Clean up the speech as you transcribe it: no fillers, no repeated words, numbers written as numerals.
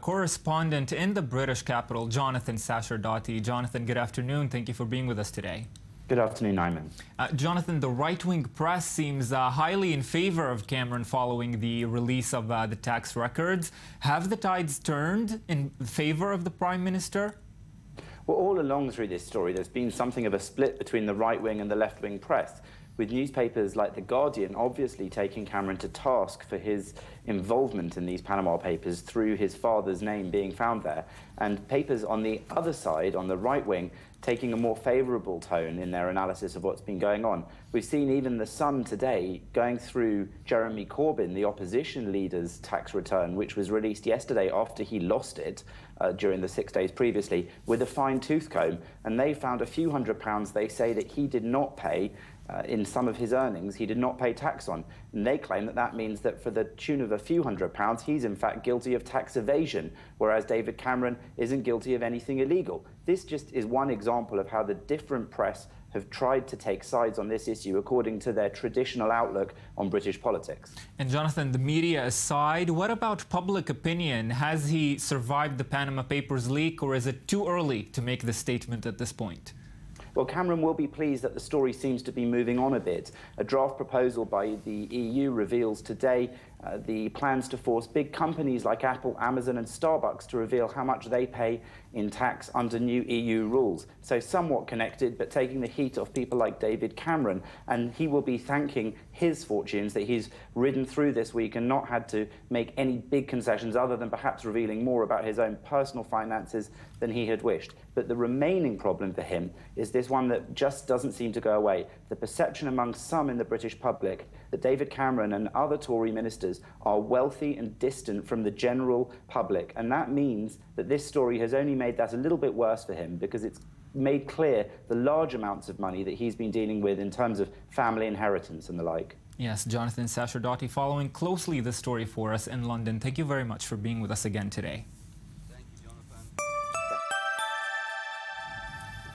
correspondent in the British capital, Jonathan Sacerdoti. Jonathan, good afternoon. Thank you for being with us today. Good afternoon, Ayman. Jonathan, the right-wing press seems highly in favor of Cameron following the release of the tax records. Have the tides turned in favor of the Prime Minister? Well, all along through this story, there's been something of a split between the right-wing and the left-wing press, with newspapers like The Guardian obviously taking Cameron to task for his involvement in these Panama Papers through his father's name being found there, and papers on the other side, on the right wing, taking a more favourable tone in their analysis of what's been going on. We've seen even The Sun today going through Jeremy Corbyn, the opposition leader's tax return, which was released yesterday after he lost it during the 6 days previously, with a fine-tooth comb, and they found a few £100s they say that he did not pay in some of his earnings, he did not pay tax on. And they claim that that means that for the tune of a few £100s, he's in fact guilty of tax evasion, whereas David Cameron isn't guilty of anything illegal. This just is one example of how the different press have tried to take sides on this issue according to their traditional outlook on British politics. And Jonathan, the media aside, what about public opinion? Has he survived the Panama Papers leak, or is it too early to make this statement at this point? Well, Cameron will be pleased that the story seems to be moving on a bit. A draft proposal by the EU reveals today the plans to force big companies like Apple, Amazon and Starbucks to reveal how much they pay in tax under new EU rules. So somewhat connected, but taking the heat off people like David Cameron. And he will be thanking his fortunes that he's ridden through this week and not had to make any big concessions other than perhaps revealing more about his own personal finances than he had wished. But the remaining problem for him is this one that just doesn't seem to go away. The perception among some in the British public that David Cameron and other Tory ministers are wealthy and distant from the general public. And that means that this story has only made that a little bit worse for him, because it's made clear the large amounts of money that he's been dealing with in terms of family inheritance and the like. Yes, Jonathan Sacerdoti following closely the story for us in London. Thank you very much for being with us again today.